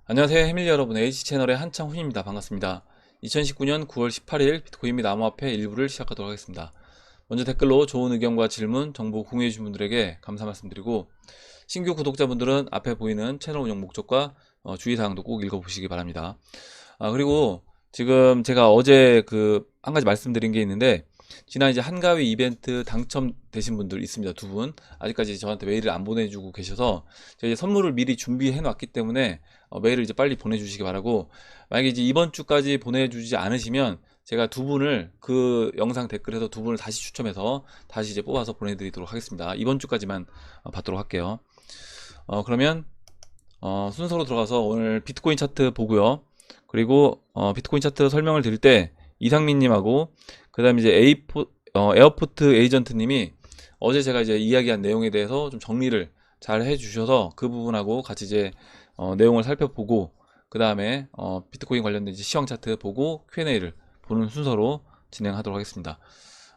안녕하세요 해밀리 여러분, H채널의 한창훈입니다. 반갑습니다. 2019년 9월 18일 비트코인 및 암호화폐 일부를 시작하도록 하겠습니다. 먼저 댓글로 좋은 의견과 질문, 정보 공유해 주신 분들에게 감사 말씀드리고, 신규 구독자분들은 앞에 보이는 채널 운영 목적과 주의사항도 꼭 읽어보시기 바랍니다. 그리고 지금 제가 어제 한 가지 말씀드린 게 있는데, 지난 이제 한가위 이벤트 당첨되신 분들 있습니다. 두 분. 아직까지 저한테 메일을 안 보내주고 계셔서 제가 이제 선물을 미리 준비해 놨기 때문에 메일을 이제 빨리 보내주시기 바라고, 만약에 이제 이번 주까지 보내주지 않으시면 제가 두 분을 그 영상 댓글에서 두 분을 다시 추첨해서 다시 이제 뽑아서 보내드리도록 하겠습니다. 이번 주까지만 받도록 할게요. 그러면 순서로 들어가서 오늘 비트코인 차트 보고요. 그리고 비트코인 차트 설명을 드릴 때 이상민님하고 그 다음에 이제 에어포트 에이전트님이 어제 제가 이제 이야기한 내용에 대해서 좀 정리를 잘 해주셔서 그 부분하고 같이 이제 내용을 살펴보고, 그 다음에 비트코인 관련된 이제 시황 차트 보고 Q&A를 보는 순서로 진행하도록 하겠습니다.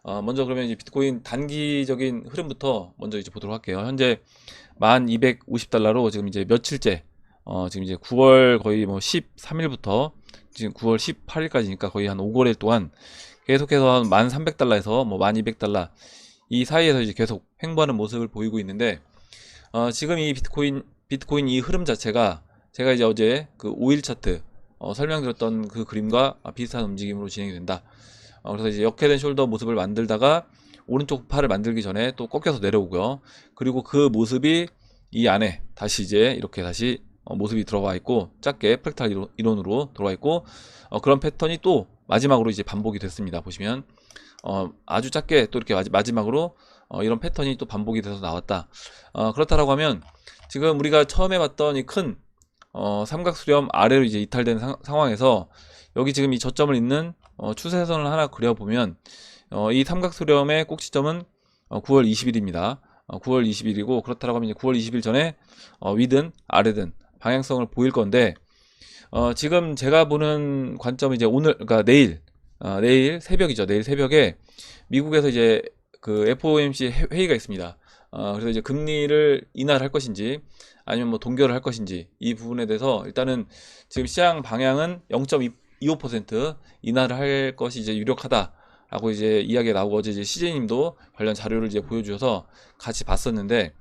먼저 그러면 이제 비트코인 단기적인 흐름부터 먼저 이제 보도록 할게요. 현재 1250달러로 지금 이제 며칠째, 지금 이제 9월 거의 뭐 13일부터 지금 9월 18일까지니까 거의 한 5거래일 동안 계속해서 한 1300달러에서 뭐 1200달러 이 사이에서 이제 계속 횡보하는 모습을 보이고 있는데, 지금 이 비트코인 이 흐름 자체가 제가 이제 어제 그 5일 차트 설명드렸던 그 그림과 비슷한 움직임으로 진행이 된다. 그래서 이제 역헤드 숄더 모습을 만들다가 오른쪽 팔을 만들기 전에 또 꺾여서 내려오고요. 그리고 그 모습이 이 안에 다시 이제 이렇게 다시 모습이 들어와 있고, 작게 프랙탈 이론으로 들어와 있고, 그런 패턴이 또 마지막으로 이제 반복이 됐습니다. 보시면 아주 작게 또 이렇게 마지막으로 이런 패턴이 또 반복이 돼서 나왔다. 그렇다라고 하면 지금 우리가 처음에 봤던 이 큰 삼각수렴 아래로 이제 이탈된 상황에서 여기 지금 이 저점을 잇는 추세선을 하나 그려보면, 이 삼각수렴의 꼭지점은 9월 20일입니다. 9월 20일이고, 그렇다라고 하면 이제 9월 20일 전에 위든 아래든 방향성을 보일 건데, 지금 제가 보는 관점은 이제 오늘, 그러니까 내일 새벽이죠. 내일 새벽에 미국에서 이제 그 FOMC 회의가 있습니다. 그래서 이제 금리를 인하할 것인지 아니면 뭐 동결을 할 것인지, 이 부분에 대해서 일단은 지금 시장 방향은 0.25% 인하를 할 것이 이제 유력하다라고 이제 이야기가 나오고, 어제 이제 CJ님도 관련 자료를 이제 보여주셔서 같이 봤었는데,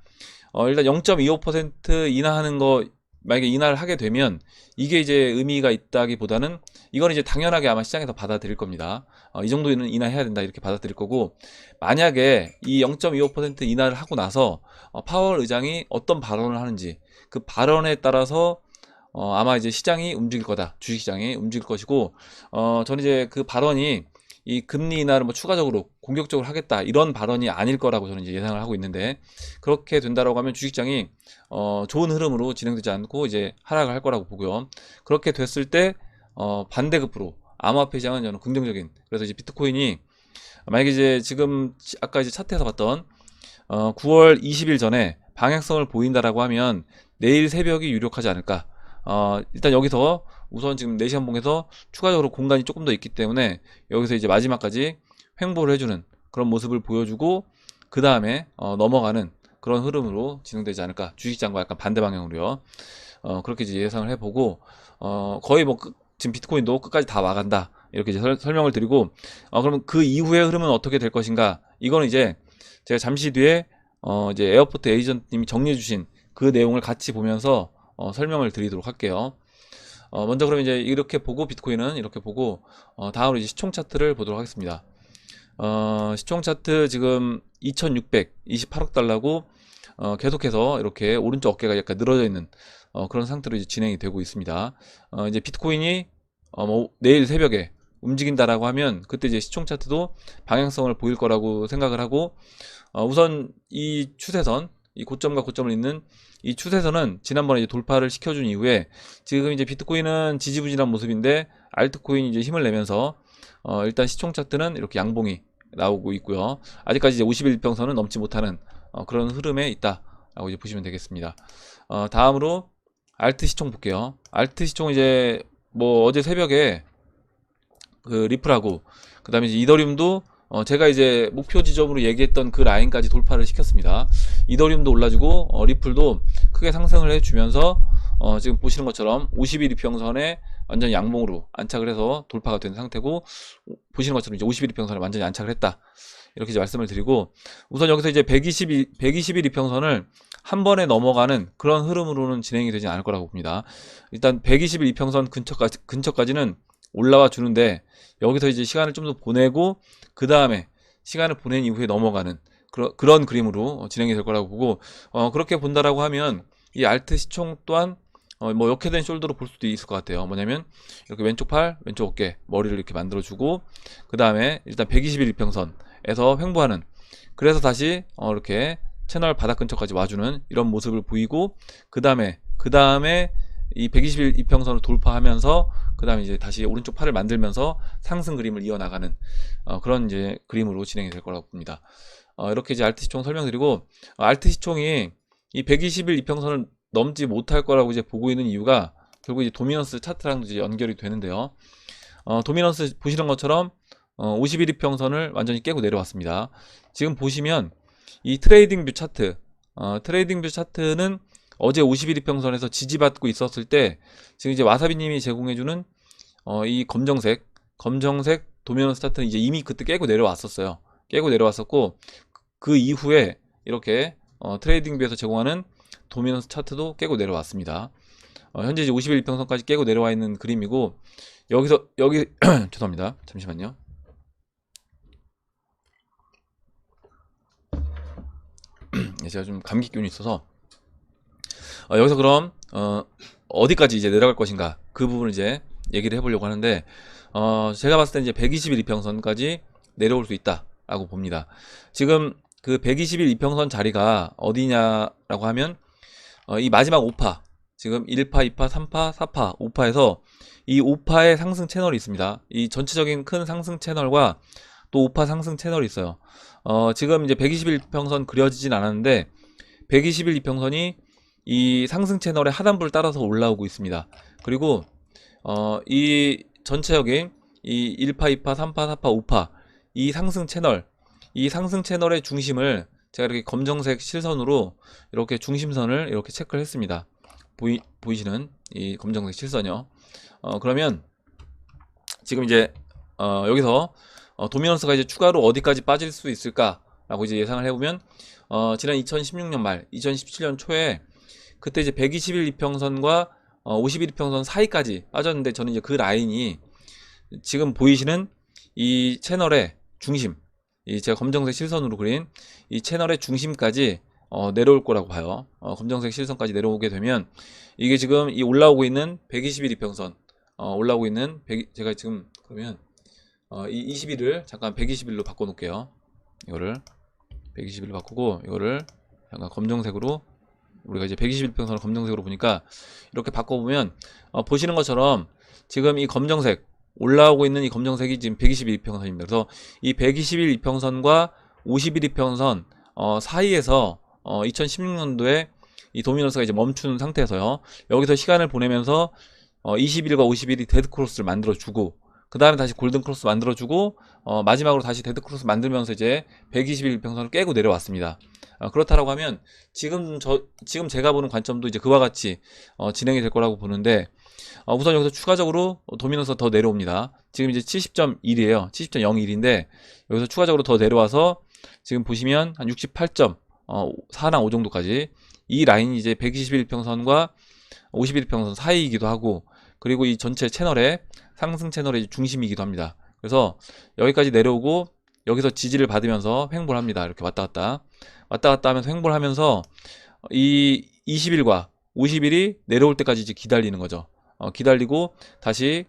일단 0.25% 인하하는 거, 만약에 인하를 하게 되면 이게 이제 의미가 있다기보다는 이건 이제 당연하게 아마 시장에서 받아들일 겁니다. 이 정도는 인하해야 된다 이렇게 받아들일 거고, 만약에 이 0.25% 인하를 하고 나서 파월 의장이 어떤 발언을 하는지, 그 발언에 따라서 아마 이제 시장이 움직일 거다. 주식시장이 움직일 것이고, 저는 이제 그 발언이 이 금리 인하를 뭐 추가적으로 공격적으로 하겠다 이런 발언이 아닐 거라고 저는 이제 예상을 하고 있는데, 그렇게 된다라고 하면 주식장이 좋은 흐름으로 진행되지 않고 이제 하락을 할 거라고 보고요. 그렇게 됐을 때 반대급부로 암호화폐 시장은 저는 긍정적인, 그래서 이제 비트코인이 만약에 이제 지금 아까 이제 차트에서 봤던 9월 20일 전에 방향성을 보인다라고 하면 내일 새벽이 유력하지 않을까. 일단 여기서 우선 지금 4시간 봉에서 추가적으로 공간이 조금 더 있기 때문에 여기서 이제 마지막까지 횡보를 해주는 그런 모습을 보여주고, 그 다음에 넘어가는 그런 흐름으로 진행되지 않을까. 주식장과 약간 반대 방향으로요. 그렇게 이제 예상을 해보고, 거의 뭐 지금 비트코인도 끝까지 다 와간다 이렇게 이제 설명을 드리고, 그러면 그 이후의 흐름은 어떻게 될 것인가, 이거는 이제 제가 잠시 뒤에 이제 에어포트 에이전트님이 정리해 주신 그 내용을 같이 보면서 설명을 드리도록 할게요. 먼저 그럼 이제 이렇게 보고, 비트코인은 이렇게 보고, 다음으로 이제 시총 차트를 보도록 하겠습니다. 시총 차트 지금 2628억 달러고, 계속해서 이렇게 오른쪽 어깨가 약간 늘어져 있는 그런 상태로 이제 진행이 되고 있습니다. 이제 비트코인이 뭐 내일 새벽에 움직인다라고 하면 그때 이제 시총 차트도 방향성을 보일 거라고 생각을 하고, 우선 이 추세선, 이 고점과 고점을 잇는 이 추세선은 지난번에 이제 돌파를 시켜준 이후에 지금 이제 비트코인은 지지부진한 모습인데, 알트코인이 이제 힘을 내면서 일단 시총 차트는 이렇게 양봉이 나오고 있고요. 아직까지 이제 51평선은 넘지 못하는 그런 흐름에 있다라고 이제 보시면 되겠습니다. 다음으로 알트 시총 볼게요. 알트 시총 이제 뭐 어제 새벽에 그 리플하고 그 다음에 이제 이더리움도 제가 이제 목표 지점으로 얘기했던 그 라인까지 돌파를 시켰습니다. 이더리움도 올라주고 리플도 크게 상승을 해주면서 지금 보시는 것처럼 50일 이평선에 완전히 양봉으로 안착을 해서 돌파가 된 상태고, 보시는 것처럼 이제 50일 이평선에 완전히 안착을 했다, 이렇게 이제 말씀을 드리고, 우선 여기서 이제 120일 이평선을 한 번에 넘어가는 그런 흐름으로는 진행이 되지 않을 거라고 봅니다. 일단 120일 이평선 근처까지는 올라와 주는데, 여기서 이제 시간을 좀 더 보내고 그 다음에 시간을 보낸 이후에 넘어가는 그런 그림으로 진행이 될 거라고 보고, 그렇게 본다라고 하면 이 알트 시총 또한 뭐 역회된 숄더로 볼 수도 있을 것 같아요. 뭐냐면 이렇게 왼쪽 팔, 왼쪽 어깨, 머리를 이렇게 만들어주고, 그 다음에 일단 120일 이평선에서 횡보하는, 그래서 다시 이렇게 채널 바닥 근처까지 와주는 이런 모습을 보이고, 그 다음에 이 120일 이평선을 돌파하면서 그 다음에 이제 다시 오른쪽 팔을 만들면서 상승 그림을 이어나가는 그런 이제 그림으로 진행이 될 거라고 봅니다. 이렇게 이제 알트 시총 설명드리고, 알트 시총이 이 120일 이평선을 넘지 못할 거라고 이제 보고 있는 이유가 결국 이제 도미넌스 차트랑도 이제 연결이 되는데요. 도미넌스 보시는 것처럼 50일 이평선을 완전히 깨고 내려왔습니다. 지금 보시면 이 트레이딩 뷰 차트는 어제 50일 이평선에서 지지받고 있었을 때, 지금 이제 와사비님이 제공해주는 이 검정색 도미넌스 차트는 이제 이미 그때 깨고 내려왔었어요. 깨고 내려왔었고, 그 이후에 이렇게 트레이딩 뷰에서 제공하는 도미넌스 차트도 깨고 내려왔습니다. 현재 이제 50일 이평선까지 깨고 내려와 있는 그림이고, 여기 죄송합니다. 잠시만요. 제가 좀 감기 기운이 있어서 여기서 그럼 어디까지 이제 내려갈 것인가, 그 부분을 이제 얘기를 해보려고 하는데, 제가 봤을 때 이제 120일 이평선까지 내려올 수 있다라고 봅니다. 지금 그 120일 이평선 자리가 어디냐라고 하면 이 마지막 5파, 지금 1파, 2파, 3파, 4파, 5파에서 이 5파의 상승 채널이 있습니다. 이 전체적인 큰 상승 채널과 또 5파 상승 채널이 있어요. 지금 이제 120일 이평선 그려지진 않았는데, 120일 이평선이 이 상승 채널의 하단부를 따라서 올라오고 있습니다. 그리고 이 전체적인 이 1파, 2파, 3파, 4파, 5파 이 상승 채널의 중심을 제가 이렇게 검정색 실선으로 이렇게 중심선을 이렇게 체크를 했습니다. 보이시는 이 검정색 실선이요. 그러면 지금 이제 여기서 도미넌스가 이제 추가로 어디까지 빠질 수 있을까라고 이제 예상을 해보면, 지난 2016년 말, 2017년 초에 그때 이제 120일 이평선과 50일 이평선 사이까지 빠졌는데, 저는 이제 그 라인이 지금 보이시는 이 채널의 중심, 이 제가 검정색 실선으로 그린 이 채널의 중심까지 내려올 거라고 봐요. 검정색 실선까지 내려오게 되면 이게 지금 이 올라오고 있는 120일 이평선, 올라오고 있는 제가 지금 그러면 이 20일을 잠깐 120일로 바꿔 놓을게요. 이거를 120일로 바꾸고, 이거를 잠깐 검정색으로, 우리가 이제 120일 평선을 검정색으로 보니까 이렇게 바꿔보면 보시는 것처럼 지금 이 검정색 올라오고 있는 이 검정색이 지금 120일 이평선입니다. 그래서 이 120일 이평선과 50일 이평선 사이에서 2016년도에 이 도미넌스가 이제 멈춘 상태에서요, 여기서 시간을 보내면서 20일과 50일이 데드크로스를 만들어주고, 그 다음에 다시 골든크로스 만들어주고, 마지막으로 다시 데드크로스 만들면서 이제 120일 평선을 깨고 내려왔습니다. 그렇다라고 하면 지금 제가 보는 관점도 이제 그와 같이 진행이 될 거라고 보는데, 우선 여기서 추가적으로 도미넌스가 더 내려옵니다. 지금 이제 70.1이에요. 70.01인데 여기서 추가적으로 더 내려와서 지금 보시면 한 68.4나 5 정도까지, 이 라인이 이제 120일 평선과 50일 평선 사이이기도 하고, 그리고 이 전체 채널의 상승 채널의 중심이기도 합니다. 그래서 여기까지 내려오고 여기서 지지를 받으면서 횡보를 합니다. 이렇게 왔다 갔다 하면서 횡보를 하면서 이 20일과 50일이 내려올 때까지 이제 기다리는 거죠. 기다리고 다시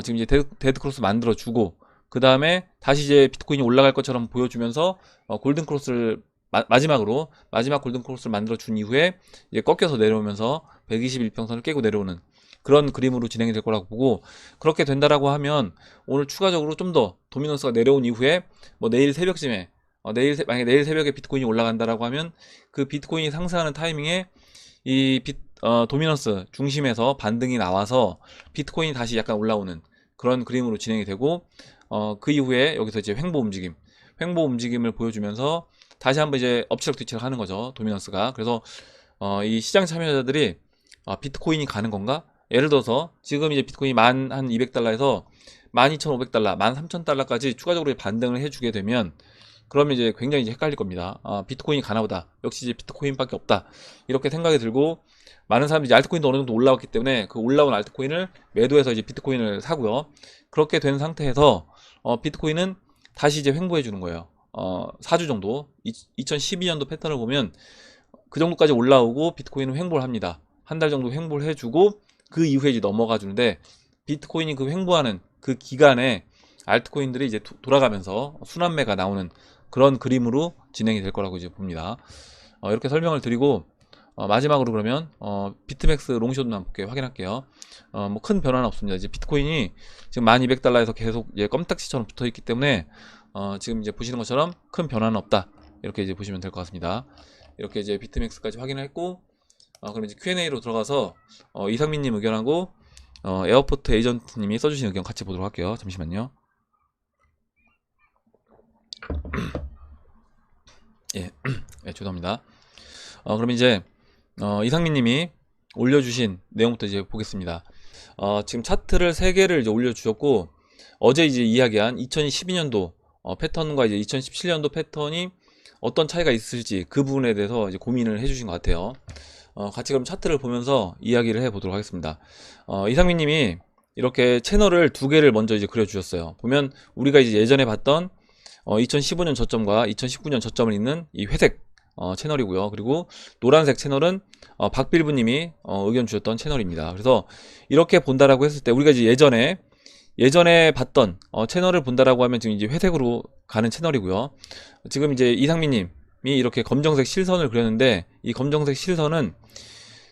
지금 이제 데드크로스 만들어 주고, 그 다음에 다시 이제 비트코인이 올라갈 것처럼 보여주면서 골든 크로스를 마지막 골든 크로스를 만들어 준 이후에 이제 꺾여서 내려오면서 120일 평선을 깨고 내려오는 그런 그림으로 진행이 될 거라고 보고, 그렇게 된다라고 하면 오늘 추가적으로 좀 더 도미넌스가 내려온 이후에 뭐 내일 새벽쯤에 만약에 내일 새벽에 비트코인이 올라간다라고 하면 그 비트코인이 상승하는 타이밍에 이 도미넌스 중심에서 반등이 나와서 비트코인이 다시 약간 올라오는 그런 그림으로 진행이 되고, 그 이후에 여기서 이제 횡보 움직임을 보여주면서 다시 한번 이제 엎치락 뒤치락 하는 거죠, 도미넌스가. 그래서 이 시장 참여자들이 비트코인이 가는 건가? 예를 들어서 지금 이제 비트코인이 한 200달러에서 12,500달러, 13,000달러까지 추가적으로 반등을 해주게 되면 그러면 이제 굉장히 이제 헷갈릴 겁니다. 비트코인이 가나 보다. 역시 이제 비트코인밖에 없다. 이렇게 생각이 들고 많은 사람들이 이제 알트코인도 어느 정도 올라왔기 때문에 그 올라온 알트코인을 매도해서 이제 비트코인을 사고요. 그렇게 된 상태에서 비트코인은 다시 이제 횡보해 주는 거예요. 4주 정도. 2012년도 패턴을 보면 그 정도까지 올라오고 비트코인은 횡보를 합니다. 한 달 정도 횡보를 해주고 그 이후에 이제 넘어가 주는데 비트코인이 그 횡보하는 그 기간에 알트코인들이 이제 돌아가면서 순환매가 나오는 그런 그림으로 진행이 될 거라고 이제 봅니다. 이렇게 설명을 드리고 마지막으로 그러면 비트맥스 롱숏만 한번 확인할게요. 뭐 큰 변화는 없습니다. 이제 비트코인이 지금 1200달러에서 계속 이제 껌딱지처럼 붙어 있기 때문에 지금 이제 보시는 것처럼 큰 변화는 없다. 이렇게 이제 보시면 될 것 같습니다. 이렇게 이제 비트맥스까지 확인을 했고 그럼 이제 Q&A로 들어가서 이상민님 의견하고 에어포트 에이전트님이 써주신 의견 같이 보도록 할게요. 잠시만요. 예, 네, 죄송합니다. 그럼 이제 이상민님이 올려주신 내용부터 이제 보겠습니다. 지금 차트를 3개를 이제 올려주셨고 어제 이제 이야기한 2012년도 패턴과 이제 2017년도 패턴이 어떤 차이가 있을지 그 부분에 대해서 이제 고민을 해주신 것 같아요. 같이 그럼 차트를 보면서 이야기를 해보도록 하겠습니다. 이상민님이 이렇게 채널을 2개를 먼저 이제 그려주셨어요. 보면 우리가 이제 예전에 봤던 2015년 저점과 2019년 저점을 잇는 이 회색 채널이고요. 그리고 노란색 채널은 박빌브님이 의견 주셨던 채널입니다. 그래서 이렇게 본다라고 했을 때 우리가 이제 예전에 봤던 채널을 본다라고 하면 지금 이제 회색으로 가는 채널이고요. 지금 이제 이상민님이 이렇게 검정색 실선을 그렸는데 이 검정색 실선은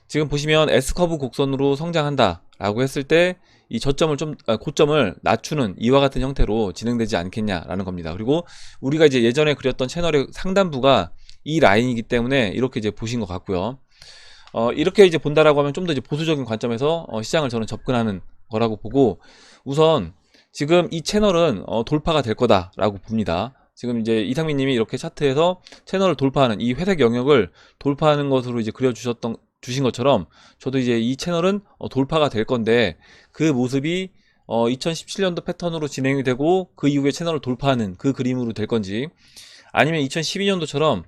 지금 보시면 S커브 곡선으로 성장한다 라고 했을 때 이 저점을 고점을 낮추는 이와 같은 형태로 진행되지 않겠냐라는 겁니다. 그리고 우리가 이제 예전에 그렸던 채널의 상단부가 이 라인이기 때문에 이렇게 이제 보신 것 같고요. 이렇게 이제 본다라고 하면 좀 더 이제 보수적인 관점에서 시장을 저는 접근하는 거라고 보고 우선 지금 이 채널은 돌파가 될 거다라고 봅니다. 지금 이제 이상민 님이 이렇게 차트에서 채널을 돌파하는 이 회색 영역을 돌파하는 것으로 이제 주신 것처럼 저도 이제 이 채널은 돌파가 될 건데 그 모습이 2017년도 패턴으로 진행이 되고 그 이후에 채널을 돌파하는 그 그림으로 될 건지 아니면 2012년도처럼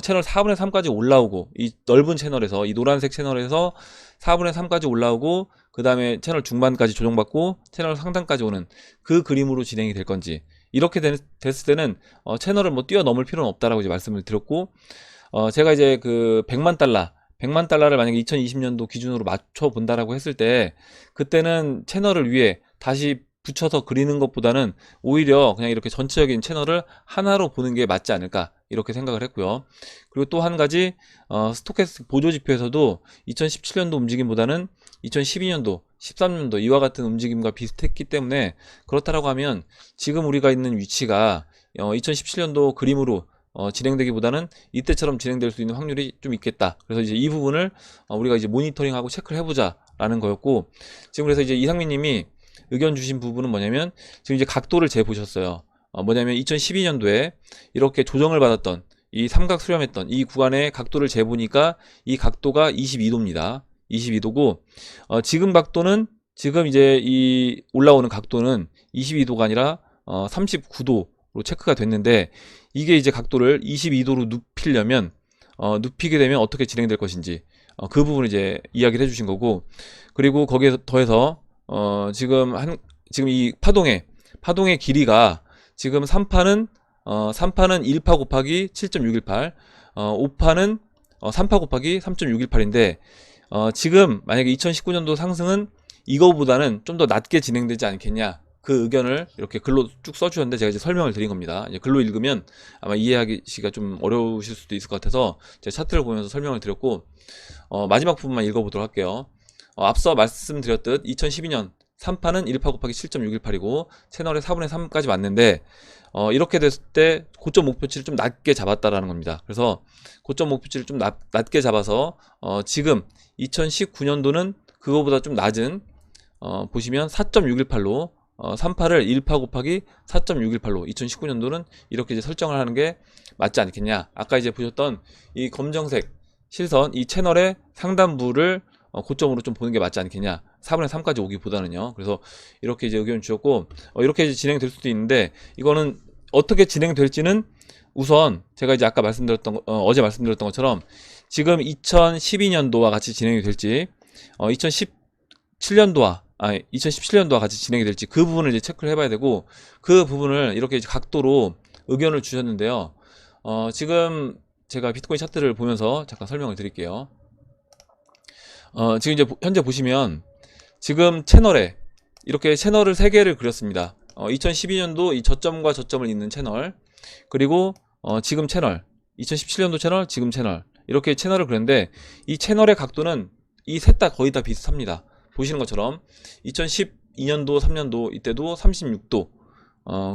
채널 4분의 3까지 올라오고 이 넓은 채널에서 이 노란색 채널에서 4분의 3까지 올라오고 그 다음에 채널 중반까지 조정받고 채널 상단까지 오는 그 그림으로 진행이 될 건지 이렇게 됐을 때는 채널을 뭐 뛰어넘을 필요는 없다라고 이제 말씀을 드렸고 제가 이제 그 100만 달러를 만약에 2020년도 기준으로 맞춰 본다라고 했을 때 그때는 채널을 위해 다시 붙여서 그리는 것보다는 오히려 그냥 이렇게 전체적인 채널을 하나로 보는 게 맞지 않을까 이렇게 생각을 했고요. 그리고 또 한 가지 스토캐스틱 보조지표에서도 2017년도 움직임보다는 2012년도 13년도 이와 같은 움직임과 비슷했기 때문에 그렇다라고 하면 지금 우리가 있는 위치가 2017년도 그림으로 진행되기보다는 이때처럼 진행될 수 있는 확률이 좀 있겠다. 그래서 이제 이 부분을 우리가 이제 모니터링하고 체크를 해보자 라는 거였고 지금 그래서 이제 이상민 님이 의견 주신 부분은 뭐냐면 지금 이제 각도를 재보셨어요. 뭐냐면 2012년도에 이렇게 조정을 받았던 이 삼각 수렴했던 이 구간의 각도를 재보니까 이 각도가 22도입니다. 22도고 지금 각도는 지금 이제 이 올라오는 각도는 22도가 아니라 39도로 체크가 됐는데 이게 이제 각도를 22도로 눕히려면 눕히게 되면 어떻게 진행될 것인지 그 부분을 이제 이야기를 해주신 거고 그리고 거기에 더해서 지금 이 파동의 길이가 지금 3파는 1파 곱하기 7.618 5파는 3파 곱하기 3.618인데 지금 만약에 2019년도 상승은 이거보다는 좀 더 낮게 진행되지 않겠냐 그 의견을 이렇게 글로 쭉 써주셨는데 제가 이제 설명을 드린 겁니다. 이제 글로 읽으면 아마 이해하기가 좀 어려우실 수도 있을 것 같아서 제가 차트를 보면서 설명을 드렸고 마지막 부분만 읽어보도록 할게요. 앞서 말씀드렸듯 2012년 3파는 1파 곱하기 7.618이고 채널의 4분의 3까지 맞는데 이렇게 됐을 때 고점 목표치를 좀 낮게 잡았다라는 겁니다. 그래서 고점 목표치를 좀 낮게 잡아서 지금 2019년도는 그거보다 좀 낮은 보시면 4.618로 3파를 1파 곱하기 4.618로 2019년도는 이렇게 이제 설정을 하는 게 맞지 않겠냐. 아까 이제 보셨던 이 검정색 실선 이 채널의 상단부를 고점으로 좀 보는 게 맞지 않겠냐, 4분의 3까지 오기보다는요. 그래서 이렇게 이제 의견 주셨고, 이렇게 이제 진행될 수도 있는데, 이거는 어떻게 진행될지는 우선 제가 이제 아까 말씀드렸던 어제 말씀드렸던 것처럼 지금 2012년도와 같이 진행이 될지 2017년도와 같이 진행이 될지 그 부분을 이제 체크를 해봐야 되고, 그 부분을 이렇게 이제 각도로 의견을 주셨는데요. 지금 제가 비트코인 차트를 보면서 잠깐 설명을 드릴게요. 지금 이제 현재 보시면 지금 채널에 이렇게 채널을 3개를 그렸습니다. 2012년도 이 저점과 저점을 잇는 채널, 그리고 지금 채널, 2017년도 채널, 지금 채널, 이렇게 채널을 그렸는데 이 채널의 각도는 이 셋 다 거의 다 비슷합니다. 보시는 것처럼 2012년도 3년도 이때도 36도,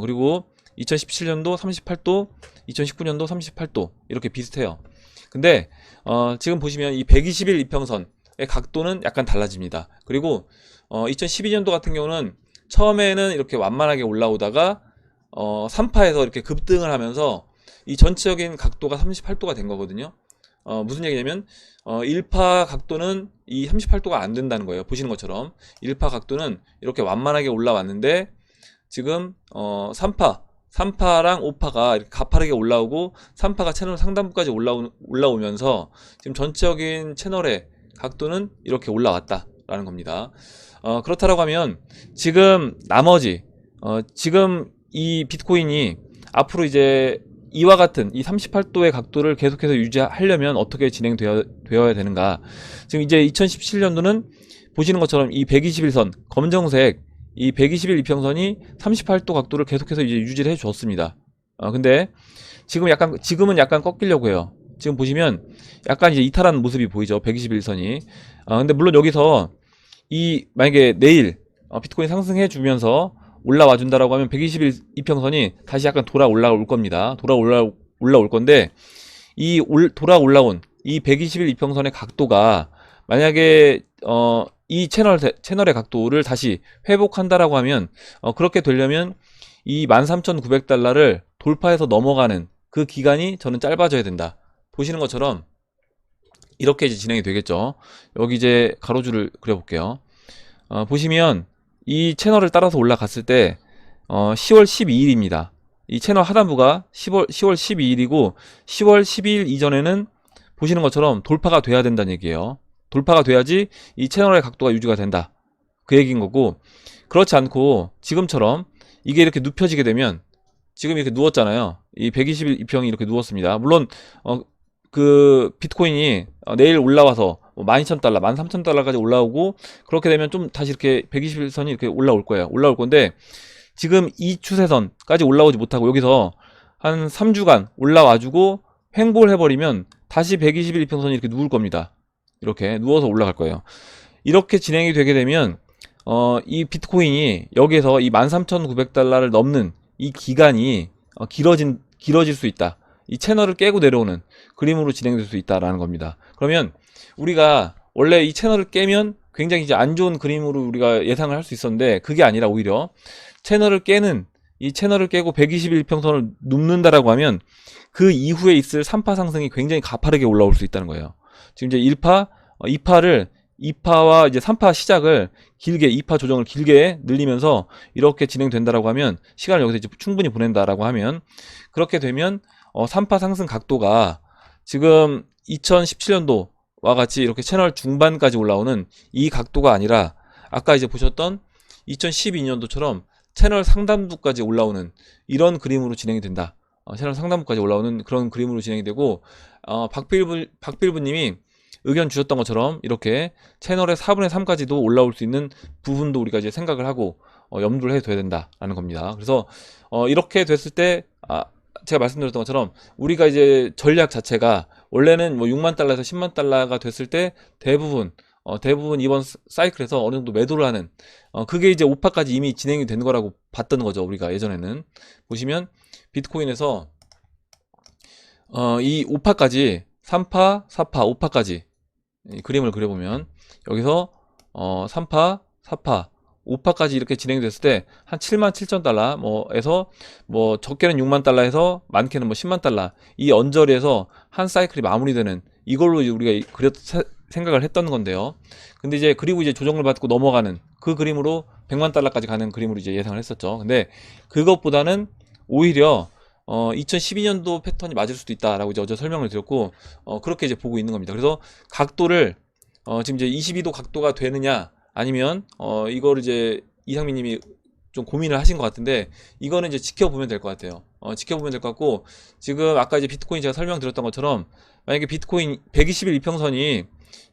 그리고 2017년도 38도, 2019년도 38도 이렇게 비슷해요. 근데 지금 보시면 이 120일 이평선의 각도는 약간 달라집니다. 그리고 2012년도 같은 경우는 처음에는 이렇게 완만하게 올라오다가 3파에서 이렇게 급등을 하면서 이 전체적인 각도가 38도가 된 거거든요. 무슨 얘기냐면 1파 각도는 이 38도가 안 된다는 거예요. 보시는 것처럼 1파 각도는 이렇게 완만하게 올라왔는데 지금 3파랑 5파가 이렇게 가파르게 올라오고 3파가 채널 상단부까지 올라오면서 지금 전체적인 채널의 각도는 이렇게 올라왔다라는 겁니다. 그렇다라고 하면 지금 나머지 지금 이 비트코인이 앞으로 이제 이와 같은 이 38도의 각도를 계속해서 유지하려면 어떻게 진행되어야 되는가. 지금 이제 2017년도는 보시는 것처럼 이 121선 검정색 이 121 이평선이 38도 각도를 계속해서 이제 유지를 해 줬습니다. 근데 지금은 약간 꺾이려고 해요. 지금 보시면 약간 이제 이탈하는 모습이 보이죠. 121선이. 근데 물론 여기서 만약에 내일 비트코인 상승해 주면서 올라와 준다라고 하면 121 이평선이 다시 약간 돌아 올라올 겁니다. 올라올 건데 돌아 올라온 이 121 이평선의 각도가 만약에 이 채널의 각도를 다시 회복한다라고 하면 그렇게 되려면 이 13,900달러를 돌파해서 넘어가는 그 기간이 저는 짧아져야 된다. 보시는 것처럼 이렇게 이제 진행이 되겠죠. 여기 이제 가로줄을 그려볼게요. 보시면 이 채널을 따라서 올라갔을 때 10월 12일입니다. 이 채널 하단부가 10월 12일이고 10월 12일 이전에는 보시는 것처럼 돌파가 돼야 된다는 얘기예요. 돌파가 돼야지 이 채널의 각도가 유지가 된다. 그 얘기인 거고, 그렇지 않고 지금처럼 이게 이렇게 눕혀지게 되면 지금 이렇게 누웠잖아요. 이 121 이평이 이렇게 누웠습니다. 물론 그 비트코인이 내일 올라와서 12,000달러, 13,000달러까지 올라오고 그렇게 되면 좀 다시 이렇게 121선이 이렇게 올라올 거예요. 올라올 건데 지금 이 추세선까지 올라오지 못하고 여기서 한 3주간 올라와주고 횡보를 해버리면 다시 121 이평선이 이렇게 누울 겁니다. 이렇게 누워서 올라갈 거예요. 이렇게 진행이 되게 되면 이 비트코인이 여기에서 이 13,900달러를 넘는 이 기간이 길어질 수 있다. 이 채널을 깨고 내려오는 그림으로 진행될 수 있다라는 겁니다. 그러면 우리가 원래 이 채널을 깨면 굉장히 이제 안 좋은 그림으로 우리가 예상을 할 수 있었는데 그게 아니라 오히려 이 채널을 깨고 121평선을 눕는다라고 하면 그 이후에 있을 3파 상승이 굉장히 가파르게 올라올 수 있다는 거예요. 지금 이제 1파, 2파와 이제 3파 시작을 길게 2파 조정을 길게 늘리면서 이렇게 진행된다라고 하면 시간을 여기서 이제 충분히 보낸다라고 하면 그렇게 되면 3파 상승 각도가 지금 2017년도와 같이 이렇게 채널 중반까지 올라오는 이 각도가 아니라 아까 이제 보셨던 2012년도처럼 채널 상단부까지 올라오는 이런 그림으로 진행이 된다. 채널 상단부까지 올라오는 그런 그림으로 진행이 되고 박필부님이 의견 주셨던 것처럼 이렇게 채널의 4분의 3까지도 올라올 수 있는 부분도 우리가 이제 생각을 하고 염두를 해둬야 된다라는 겁니다. 그래서 이렇게 됐을 때 제가 말씀드렸던 것처럼 우리가 이제 전략 자체가 원래는 뭐 6만 달러에서 10만 달러가 됐을 때 대부분 이번 사이클에서 어느 정도 매도를 하는 그게 이제 5파까지 이미 진행이 된 거라고 봤던 거죠. 우리가 예전에는 보시면 비트코인에서 이 5파까지 3파, 4파, 5파까지 그림을 그려보면 여기서 3파, 4파, 5파까지 이렇게 진행됐을 때 한 7만 7천 달러 뭐에서 뭐 적게는 6만 달러에서 많게는 뭐 10만 달러 이 언저리에서 한 사이클이 마무리되는 이걸로 우리가 생각을 했던 건데요. 근데 이제 그리고 이제 조정을 받고 넘어가는 그 그림으로 100만 달러까지 가는 그림으로 이제 예상을 했었죠. 근데 그것보다는 오히려 2012년도 패턴이 맞을 수도 있다라고 이제 어제 설명을 드렸고, 그렇게 이제 보고 있는 겁니다. 그래서 각도를 지금 이제 22도 각도가 되느냐, 아니면 이거를 이제 이상민님이 좀 고민을 하신 것 같은데, 이거는 이제 지켜보면 될 것 같아요. 지켜보면 될 것 같고, 지금 아까 이제 비트코인 제가 설명드렸던 것처럼, 만약에 비트코인 120일 이평선이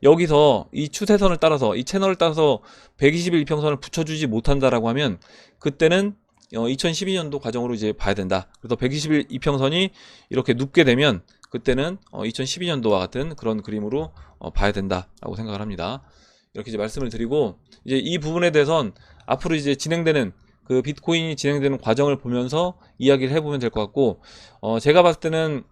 여기서 이 추세선을 따라서, 이 채널을 따라서 120일 이평선을 붙여주지 못한다라고 하면, 그때는 2012년도 과정으로 이제 봐야 된다. 그래서 120일 이평선이 이렇게 눕게 되면, 그때는 2012년도와 같은 그런 그림으로 봐야 된다라고 생각을 합니다. 이렇게 이제 말씀을 드리고, 이제 이 부분에 대해선 앞으로 이제 진행되는 그 비트코인이 진행되는 과정을 보면서 이야기를 해보면 될 것 같고, 제가 봤을 때는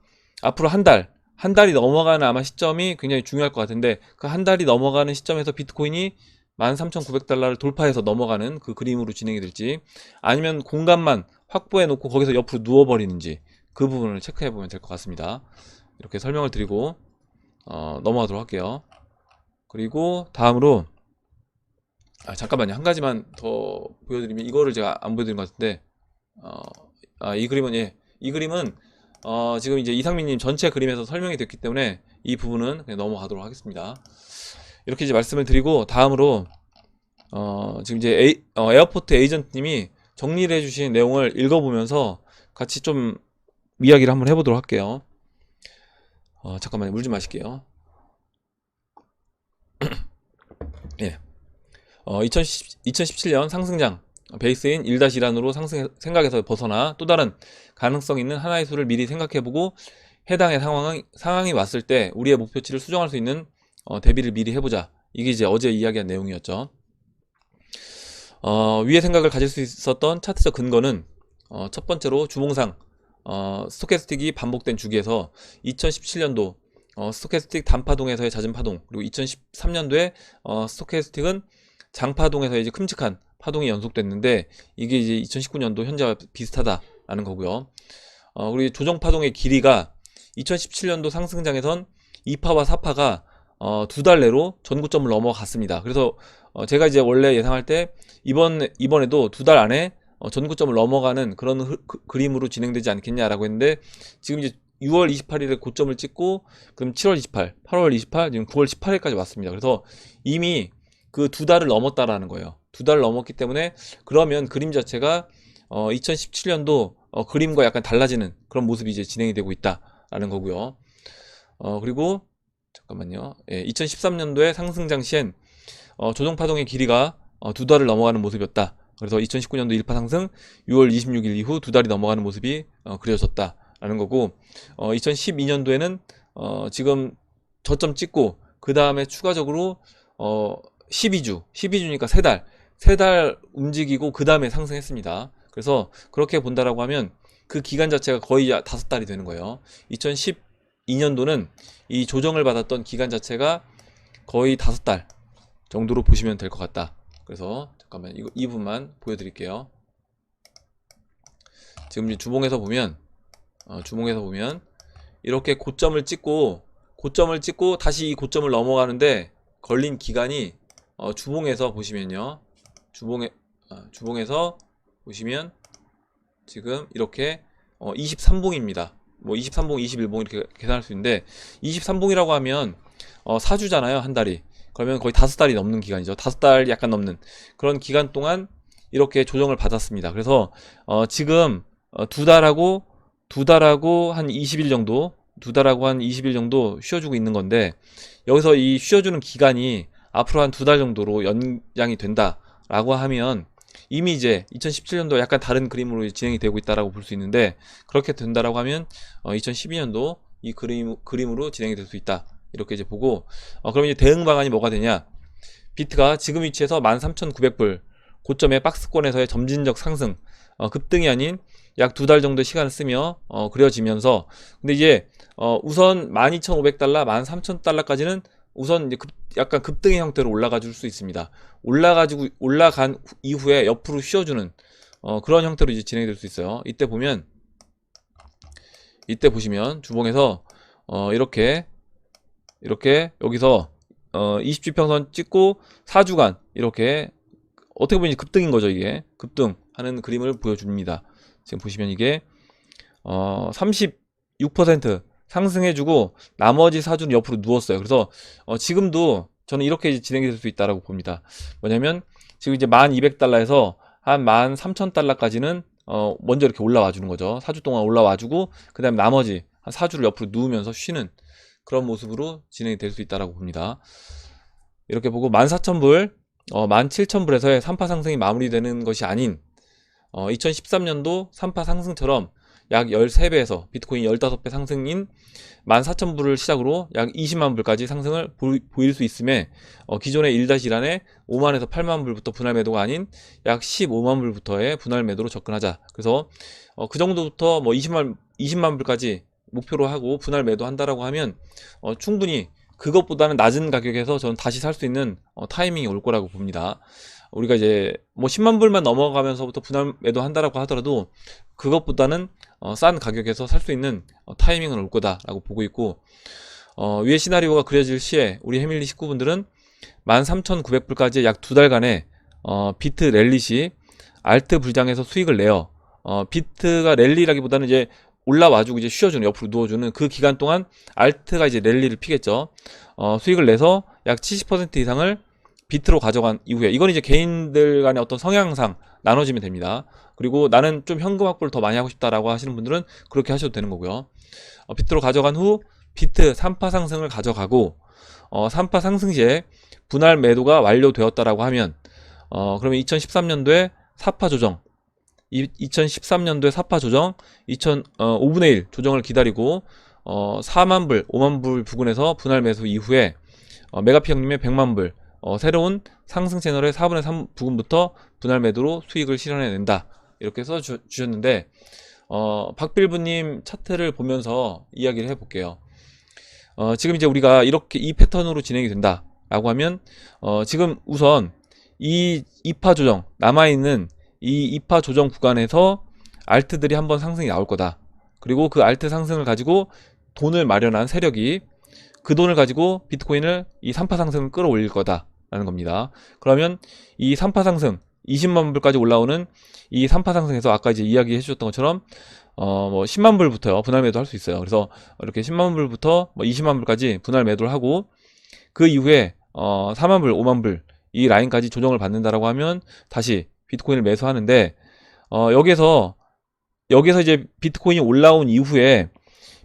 앞으로 한 달이 넘어가는 아마 시점이 굉장히 중요할 것 같은데, 그 한 달이 넘어가는 시점에서 비트코인이 13,900달러를 돌파해서 넘어가는 그 그림으로 진행이 될지, 아니면 공간만 확보해 놓고 거기서 옆으로 누워버리는지, 그 부분을 체크해 보면 될 것 같습니다. 이렇게 설명을 드리고 넘어가도록 할게요. 그리고 다음으로 잠깐만요. 한 가지만 더 보여드리면, 이거를 제가 안 보여드린 것 같은데, 이 그림은, 예, 이 그림은 지금 이제 이상민님 전체 그림에서 설명이 됐기 때문에 이 부분은 그냥 넘어가도록 하겠습니다. 이렇게 이제 말씀을 드리고, 다음으로 지금 이제 에어포트 에이전트님이 정리를 해주신 내용을 읽어보면서 같이 좀 이야기를 한번 해보도록 할게요. 잠깐만요. 물 좀 마실게요. 예. 2017년 상승장 베이스인 1-1안으로 상승 생각에서 벗어나 또 다른 가능성 있는 하나의 수를 미리 생각해보고, 해당의 상황이 왔을 때 우리의 목표치를 수정할 수 있는 대비를 미리 해보자. 이게 이제 어제 이야기한 내용이었죠. 위의 생각을 가질 수 있었던 차트적 근거는 첫 번째로 주봉상 스토캐스틱이 반복된 주기에서 2017년도 스토캐스틱 단파동에서의 낮은 파동, 그리고 2013년도에 스토캐스틱은 장파동에서 이제 큼직한 파동이 연속됐는데, 이게 이제 2019년도 현재와 비슷하다라는 거고요. 그리고 조정파동의 길이가 2017년도 상승장에선 2파와 4파가 두 달 내로 전고점을 넘어갔습니다. 그래서 제가 이제 원래 예상할 때 이번에도 두 달 안에 전고점을 넘어가는 그런 그림으로 진행되지 않겠냐라고 했는데, 지금 이제 6월 28일에 고점을 찍고, 그럼 7월 28, 8월 28, 지금 9월 18일까지 왔습니다. 그래서 이미 그 두 달을 넘었다라는 거예요. 두 달을 넘었기 때문에, 그러면 그림 자체가 2017년도 그림과 약간 달라지는 그런 모습이 이제 진행이 되고 있다라는 거고요. 그리고 잠깐만요. 예, 2013년도에 상승장 시엔 조정파동의 길이가 두 달을 넘어가는 모습이었다. 그래서 2019년도 1파 상승 6월 26일 이후 두 달이 넘어가는 모습이 그려졌다라는 거고, 2012년도에는 지금 저점 찍고 그 다음에 추가적으로 12주니까 세 달 움직이고 그 다음에 상승했습니다. 그래서 그렇게 본다라고 하면 그 기간 자체가 거의 5달이 되는 거예요. 2012년도는 이 조정을 받았던 기간 자체가 거의 5달 정도로 보시면 될 것 같다. 그래서 잠깐만 이 부분만 보여드릴게요. 지금 주봉에서 보면 이렇게 고점을 찍고 다시 이 고점을 넘어가는데 걸린 기간이 주봉에서 보시면요. 주봉에서 보시면 지금 이렇게 23봉입니다. 뭐 23봉, 21봉 이렇게 계산할 수 있는데, 23봉이라고 하면 4주잖아요. 한 달이. 그러면 거의 5달이 넘는 기간이죠. 5달 약간 넘는 그런 기간 동안 이렇게 조정을 받았습니다. 그래서 지금 두 달하고 한 20일 정도 쉬어주고 있는 건데, 여기서 이 쉬어주는 기간이 앞으로 한 두 달 정도로 연장이 된다라고 하면, 이미 이제 2017년도 약간 다른 그림으로 진행이 되고 있다라고 볼 수 있는데, 그렇게 된다라고 하면 2012년도 이 그림으로 진행이 될 수 있다, 이렇게 이제 보고, 그럼 이제 대응 방안이 뭐가 되냐? 비트가 지금 위치에서 13,900불 고점의 박스권에서의 점진적 상승, 급등이 아닌 약 두 달 정도 시간을 쓰며 그려지면서, 근데 이제 우선 12,500달러, 13,000달러까지는 우선 이제 약간 급등의 형태로 올라가 줄 수 있습니다. 올라간 이후에 옆으로 쉬어주는 그런 형태로 이제 진행이 될 수 있어요. 이때 보시면 주봉에서 이렇게 여기서 20지평선 찍고 4주간 이렇게 어떻게 보면 급등인 거죠. 이게 급등하는 그림을 보여줍니다. 지금 보시면 이게 36% 상승해주고 나머지 4주는 옆으로 누웠어요. 그래서 지금도 저는 이렇게 진행이 될 수 있다라고 봅니다. 뭐냐면 지금 이제 1200달러에서 한 13,000달러까지는 먼저 이렇게 올라와 주는 거죠. 4주 동안 올라와 주고 그 다음에 나머지 한 4주를 옆으로 누우면서 쉬는 그런 모습으로 진행이 될 수 있다라고 봅니다. 이렇게 보고 14,000불 17,000불에서의 3파 상승이 마무리되는 것이 아닌 2013년도 3파 상승처럼 약 13배에서 비트코인 15배 상승인 14,000불을 시작으로 약 20만 불까지 상승을 보일 수 있음에 기존의 1-1안에 5만에서 8만 불부터 분할 매도가 아닌 약 15만 불부터의 분할 매도로 접근하자. 그래서 그 정도부터 뭐 20만 불까지 목표로 하고 분할 매도한다라고 하면 충분히 그것보다는 낮은 가격에서 저는 다시 살 수 있는 타이밍이 올 거라고 봅니다. 우리가 이제 뭐 10만 불만 넘어가면서부터 분할 매도한다라고 하더라도 그것보다는 싼 가격에서 살 수 있는 타이밍은 올 거다라고 보고 있고, 위의 시나리오가 그려질 시에 우리 해밀리 식구분들은 13,900불까지 약 2달간의 비트 랠리시 알트 불장에서 수익을 내요. 비트가 랠리라기보다는 이제 올라와주고 이제 쉬어주는, 옆으로 누워주는 그 기간 동안 알트가 이제 랠리를 피겠죠. 수익을 내서 약 70% 이상을 비트로 가져간 이후에, 이건 이제 개인들 간의 어떤 성향상 나눠지면 됩니다. 그리고 나는 좀 현금 확보를 더 많이 하고 싶다라고 하시는 분들은 그렇게 하셔도 되는 거고요. 비트로 가져간 후 비트 3파 상승을 가져가고 3파 상승 시에 분할 매도가 완료되었다라고 하면 그러면 2013년도에 4파 조정, 2013년도에 4파 조정, 5분의 1 조정을 기다리고 4만 불, 5만 불 부근에서 분할 매수 이후에 메가피 형님의 100만 불 새로운 상승 채널의 4분의 3 부근부터 분할 매도로 수익을 실현해낸다. 이렇게 써주셨는데 박빌브님 차트를 보면서 이야기를 해볼게요. 지금 이제 우리가 이렇게 이 패턴으로 진행이 된다 라고 하면 지금 우선 이 2파 조정, 남아있는 이 2파 조정 구간에서 알트들이 한번 상승이 나올 거다. 그리고 그 알트 상승을 가지고 돈을 마련한 세력이 그 돈을 가지고 비트코인을 이 3파 상승을 끌어올릴 거다 라는 겁니다. 그러면 이 3파 상승 20만 불까지 올라오는 이 3파 상승에서 아까 이제 이야기 해주셨던 것처럼 뭐 10만 불부터 분할 매도 할 수 있어요. 그래서 이렇게 10만 불부터 뭐 20만 불까지 분할 매도를 하고 그 이후에 4만 불, 5만 불 이 라인까지 조정을 받는다라고 하면 다시 비트코인을 매수하는데 여기서 이제 비트코인이 올라온 이후에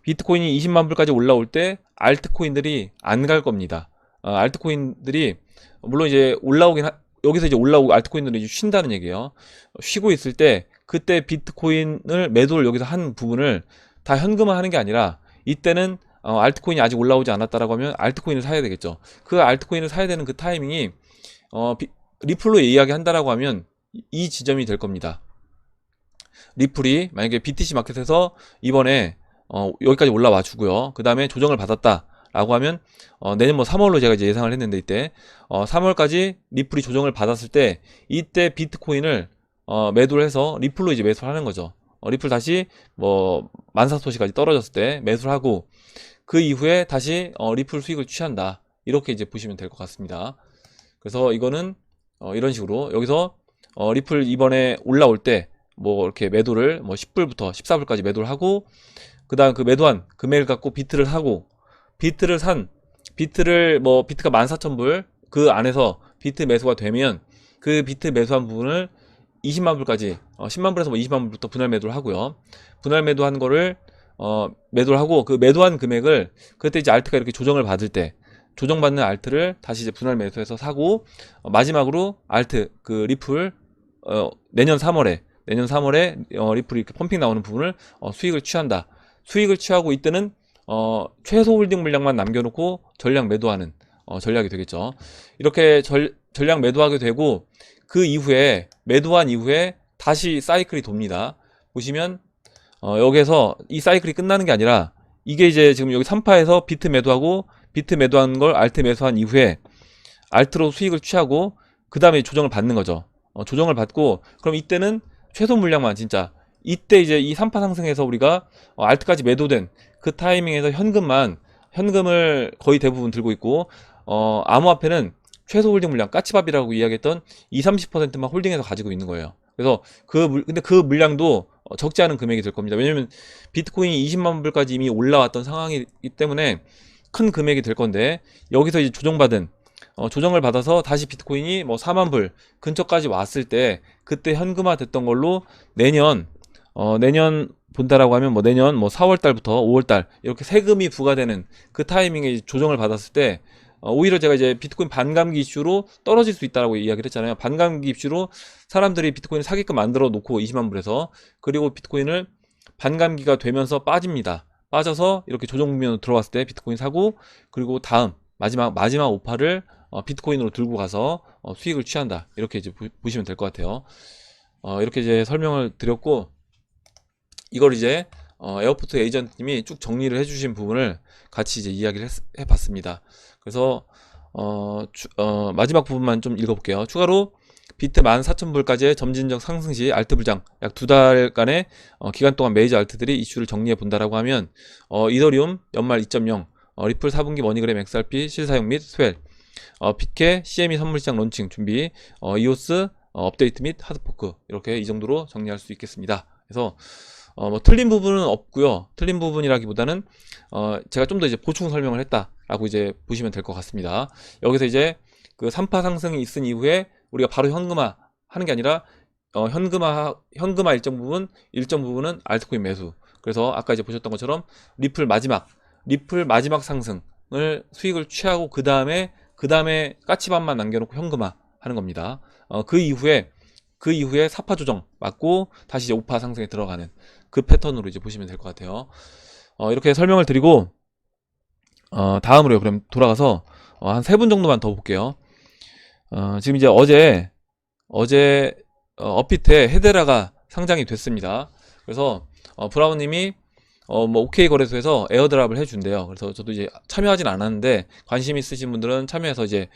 비트코인이 20만 불까지 올라올 때 알트코인들이 안 갈 겁니다. 알트코인들이 물론 이제 여기서 이제 올라오고 알트코인들이 이제 쉰다는 얘기예요. 쉬고 있을 때 그때 비트코인을 매도를 여기서 한 부분을 다 현금화하는 게 아니라 이때는 알트코인이 아직 올라오지 않았다라고 하면 알트코인을 사야 되겠죠. 그 알트코인을 사야 되는 그 타이밍이 리플로 이야기한다라고 하면 이 지점이 될 겁니다. 리플이 만약에 BTC 마켓에서 이번에 여기까지 올라와 주고요. 그 다음에 조정을 받았다 라고 하면 내년 뭐 3월로 제가 이제 예상을 했는데 이때 3월까지 리플이 조정을 받았을 때 이때 비트코인을 매도를 해서 리플로 이제 매수를 하는 거죠. 리플 다시 뭐 14,000원까지 떨어졌을 때 매수를 하고 그 이후에 다시 리플 수익을 취한다. 이렇게 이제 보시면 될 것 같습니다. 그래서 이거는 이런 식으로 여기서 리플 이번에 올라올 때 뭐 이렇게 매도를 뭐 10불부터 14불까지 매도를 하고 그 다음 그 매도한 금액을 갖고 비트를 사고 비트가 14,000불 그 안에서 비트 매수가 되면 그 비트 매수한 부분을 20만 불까지 10만 불에서 뭐 20만 불부터 분할 매도를 하고요. 분할 매도한 거를 매도를 하고 그 매도한 금액을 그때 이제 알트가 이렇게 조정을 받을 때 조정받는 알트를 다시 이제 분할 매수해서 사고 마지막으로 알트 그 리플 내년 3월에 리플이 이렇게 펌핑 나오는 부분을 수익을 취한다. 수익을 취하고 이때는 최소 홀딩 물량만 남겨놓고 전량 매도하는 전략이 되겠죠. 이렇게 전량 매도하게 되고 그 이후에 매도한 이후에 다시 사이클이 돕니다. 보시면 여기서 이 사이클이 끝나는 게 아니라 이게 이제 지금 여기 3파에서 비트 매도하고 비트 매도한 걸 알트 매수한 이후에 알트로 수익을 취하고 그 다음에 조정을 받는 거죠. 조정을 받고 그럼 이때는 최소 물량만 진짜 이때 이제 이 3파 상승에서 우리가 알트까지 매도된 그 타이밍에서 현금을 거의 대부분 들고 있고 암호화폐는 최소 홀딩 물량, 까치밥이라고 이야기했던 20-30%만 홀딩해서 가지고 있는 거예요. 그래서 근데 그 물량도 적지 않은 금액이 될 겁니다. 왜냐면 비트코인이 20만 불까지 이미 올라왔던 상황이기 때문에 큰 금액이 될 건데, 여기서 이제 조정을 받아서 다시 비트코인이 뭐 4만 불 근처까지 왔을 때, 그때 현금화 됐던 걸로 내년 본다라고 하면 뭐 내년 뭐 4월 달부터 5월 달 이렇게 세금이 부과되는 그 타이밍에 조정을 받았을 때, 오히려 제가 이제 비트코인 반감기 이슈로 떨어질 수 있다라고 이야기를 했잖아요. 반감기 이슈로 사람들이 비트코인을 사게끔 만들어 놓고 20만 불에서, 그리고 비트코인을 반감기가 되면서 빠집니다. 빠져서 이렇게 조정 국면으로 들어왔을 때 비트코인 사고, 그리고 다음 마지막 오파를 비트코인으로 들고 가서 수익을 취한다. 이렇게 이제 보시면 될 것 같아요. 이렇게 이제 설명을 드렸고, 이걸 이제 에어포트 에이전트님이 쭉 정리를 해주신 부분을 같이 이제 이야기를 해봤습니다. 그래서 마지막 부분만 좀 읽어볼게요. 추가로 비트 14,000불까지의 점진적 상승 시 알트 불장 약 2달간의 기간 동안 메이저 알트들이 이슈를 정리해 본다라고 하면, 이더리움 연말 2.0, 리플 4분기 머니그램 XRP 실사용 및 스웰, 비케 CME 선물시장 론칭 준비, 이오스 업데이트 및 하드포크, 이렇게 이 정도로 정리할 수 있겠습니다. 그래서 뭐 틀린 부분은 없고요. 틀린 부분이라기보다는 제가 좀 더 이제 보충 설명을 했다라고 이제 보시면 될 것 같습니다. 여기서 이제 그 3파 상승이 있은 이후에 우리가 바로 현금화 하는 게 아니라 현금화 일정 부분은 알트코인 매수. 그래서 아까 이제 보셨던 것처럼 리플 마지막 상승을 수익을 취하고, 그 다음에 까치밥만 남겨놓고 현금화 하는 겁니다. 그 이후에 4파 조정 맞고 다시 이제 5파 상승에 들어가는 그 패턴으로 이제 보시면 될 것 같아요. 이렇게 설명을 드리고, 다음으로 그럼 돌아가서 한 3분 정도만 더 볼게요. 지금 이제 어제 업비트에 헤데라가 상장이 됐습니다. 그래서 브라운님이 뭐 OK 거래소에서 에어드랍을 해준대요. 그래서 저도 이제 참여하진 않았는데, 관심 있으신 분들은 참여해서 이제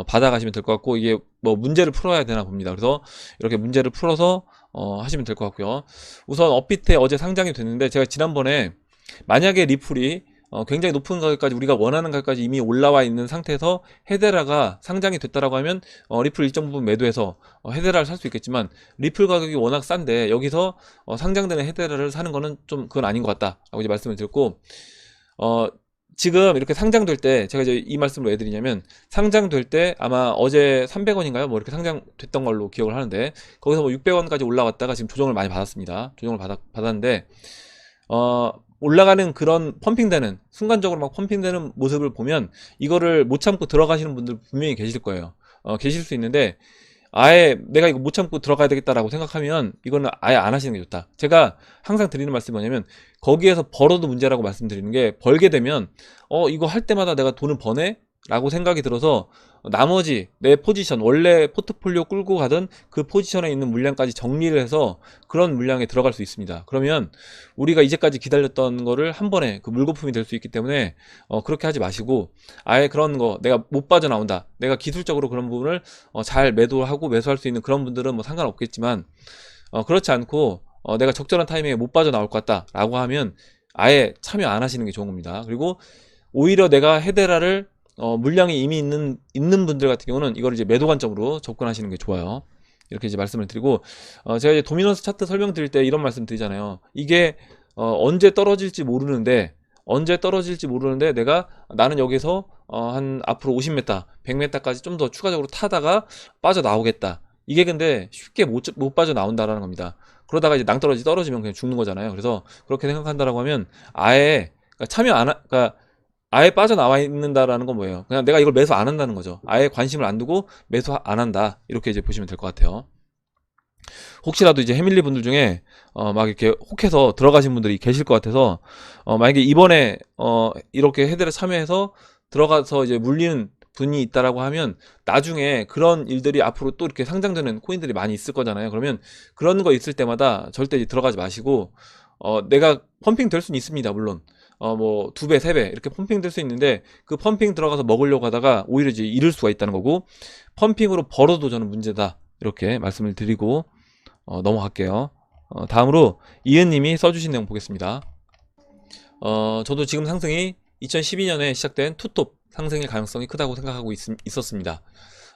받아가시면 될 것 같고, 이게 뭐 문제를 풀어야 되나 봅니다. 그래서 이렇게 문제를 풀어서 하시면 될 것 같고요. 우선 업비트에 어제 상장이 됐는데, 제가 지난번에 만약에 리플이 굉장히 높은 가격까지, 우리가 원하는 가격까지 이미 올라와 있는 상태에서 헤데라가 상장이 됐다라고 하면 리플 일정 부분 매도해서 헤데라를 살 수 있겠지만, 리플 가격이 워낙 싼데 여기서 상장되는 헤데라를 사는 거는 좀 그건 아닌 것 같다 라고 이제 말씀을 드렸고, 지금 이렇게 상장될 때 제가 이제 이 말씀을 왜 드리냐면, 상장될 때 아마 어제 300원인가요? 뭐 이렇게 상장됐던 걸로 기억을 하는데, 거기서 뭐 600원까지 올라왔다가 지금 조정을 많이 받았습니다. 조정을 받았는데, 올라가는 그런 순간적으로 막 펌핑되는 모습을 보면 이거를 못 참고 들어가시는 분들 분명히 계실 거예요. 계실 수 있는데, 아예 내가 이거 못 참고 들어가야 되겠다라고 생각하면 이거는 아예 안 하시는 게 좋다. 제가 항상 드리는 말씀이 뭐냐면, 거기에서 벌어도 문제라고 말씀드리는 게, 벌게 되면 이거 할 때마다 내가 돈을 버네? 라고 생각이 들어서 나머지 내 포지션, 원래 포트폴리오 끌고 가던 그 포지션에 있는 물량까지 정리를 해서 그런 물량에 들어갈 수 있습니다. 그러면 우리가 이제까지 기다렸던 거를 한 번에 그 물거품이 될 수 있기 때문에 그렇게 하지 마시고, 아예 그런 거 내가 못 빠져나온다, 내가 기술적으로 그런 부분을 잘 매도하고 매수할 수 있는 그런 분들은 뭐 상관없겠지만, 그렇지 않고 내가 적절한 타이밍에 못 빠져나올 것 같다 라고 하면 아예 참여 안 하시는 게 좋은 겁니다. 그리고 오히려 내가 헤데라를 물량이 이미 있는 분들 같은 경우는 이걸 이제 매도 관점으로 접근하시는 게 좋아요. 이렇게 이제 말씀을 드리고, 제가 이제 도미넌스 차트 설명드릴 때 이런 말씀 드리잖아요. 이게 언제 떨어질지 모르는데 나는 여기서 한 앞으로 50m, 100m까지 좀 더 추가적으로 타다가 빠져나오겠다. 이게 근데 쉽게 못 빠져나온다라는 겁니다. 그러다가 이제 낭떠러지 떨어지면 그냥 죽는 거잖아요. 그래서 그렇게 생각한다라고 하면 아예 아예 빠져나와 있는다라는 건 뭐예요? 그냥 내가 이걸 매수 안 한다는 거죠. 아예 관심을 안 두고 매수 안 한다. 이렇게 이제 보시면 될 것 같아요. 혹시라도 이제 해밀리 분들 중에 막 이렇게 혹해서 들어가신 분들이 계실 것 같아서, 만약에 이번에 이렇게 헤드를 참여해서 들어가서 이제 물리는 분이 있다라고 하면, 나중에 그런 일들이 앞으로 또 이렇게 상장되는 코인들이 많이 있을 거잖아요. 그러면 그런 거 있을 때마다 절대 이제 들어가지 마시고, 내가 펌핑 될 수는 있습니다. 물론 뭐 2배, 3배 이렇게 펌핑 될 수 있는데, 그 펌핑 들어가서 먹으려고 하다가 오히려 이제 잃을 수가 있다는 거고, 펌핑으로 벌어도 저는 문제다, 이렇게 말씀을 드리고 넘어갈게요. 다음으로 이은님이 써주신 내용 보겠습니다. 저도 지금 상승이 2012년에 시작된 투톱 상승의 가능성이 크다고 생각하고 있었습니다.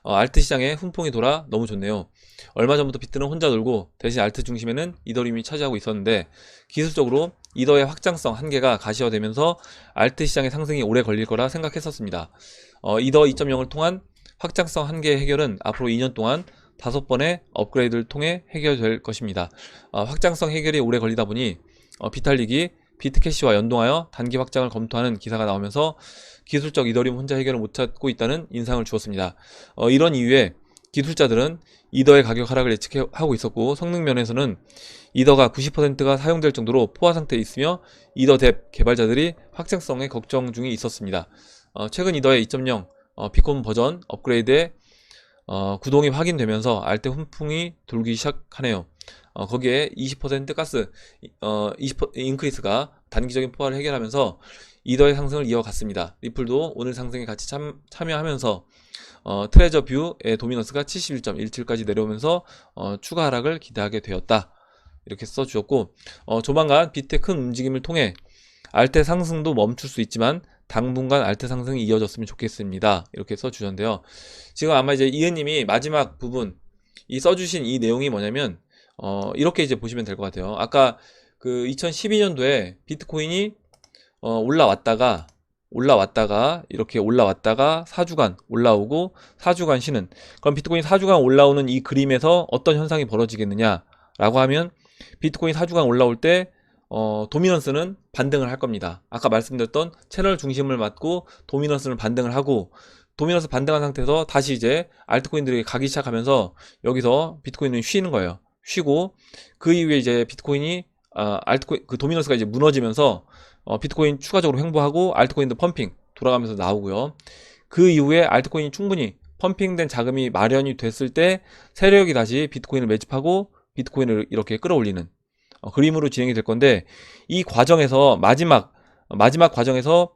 알트 시장에 훈풍이 돌아 너무 좋네요. 얼마 전부터 비트는 혼자 놀고 대신 알트 중심에는 이더리움이 차지하고 있었는데 기술적으로 이더의 확장성 한계가 가시화되면서 알트 시장의 상승이 오래 걸릴 거라 생각했었습니다. 이더 2.0을 통한 확장성 한계 해결은 앞으로 2년 동안 5번의 업그레이드를 통해 해결될 것입니다. 확장성 해결이 오래 걸리다 보니 비탈릭이 비트캐시와 연동하여 단기 확장을 검토하는 기사가 나오면서 기술적 이더리움 혼자 해결을 못 찾고 있다는 인상을 주었습니다. 이런 이유에 기술자들은 이더의 가격 하락을 예측하고 있었고 성능 면에서는 이더가 90%가 사용될 정도로 포화 상태에 있으며 이더 뎁 개발자들이 확장성에 걱정 중에 있었습니다. 최근 이더의 2.0 피콘 버전 업그레이드에 구동이 확인되면서 알테 훈풍이 돌기 시작하네요. 거기에 20% 가스 20% 인크리스가 단기적인 포화를 해결하면서 이더의 상승을 이어갔습니다. 리플도 오늘 상승에 같이 참여하면서 트레저 뷰의 도미넌스가 71.17까지 내려오면서 추가 하락을 기대하게 되었다. 이렇게 써주었고 조만간 비트의 큰 움직임을 통해 알테 상승도 멈출 수 있지만 당분간 알트 상승이 이어졌으면 좋겠습니다. 이렇게 써주셨는데요. 지금 아마 이제 이은님이 마지막 부분 이 써주신 이 내용이 뭐냐면 이렇게 이제 보시면 될 것 같아요. 아까 그 2012년도에 비트코인이 올라왔다가 이렇게 올라왔다가 4주간 올라오고 4주간 쉬는, 그럼 비트코인 4주간 올라오는 이 그림에서 어떤 현상이 벌어지겠느냐 라고 하면 비트코인 4주간 올라올 때 도미넌스는 반등을 할 겁니다. 아까 말씀드렸던 채널 중심을 맞고 도미넌스는 반등을 하고, 도미넌스 반등한 상태에서 다시 이제 알트코인들이 가기 시작하면서 여기서 비트코인은 쉬는 거예요. 쉬고 그 이후에 이제 비트코인이 알트코인 그 도미넌스가 이제 무너지면서 비트코인 추가적으로 횡보하고 알트코인도 펌핑 돌아가면서 나오고요. 그 이후에 알트코인이 충분히 펌핑된 자금이 마련이 됐을 때 세력이 다시 비트코인을 매집하고 비트코인을 이렇게 끌어올리는 그림으로 진행이 될 건데, 이 과정에서 마지막 과정에서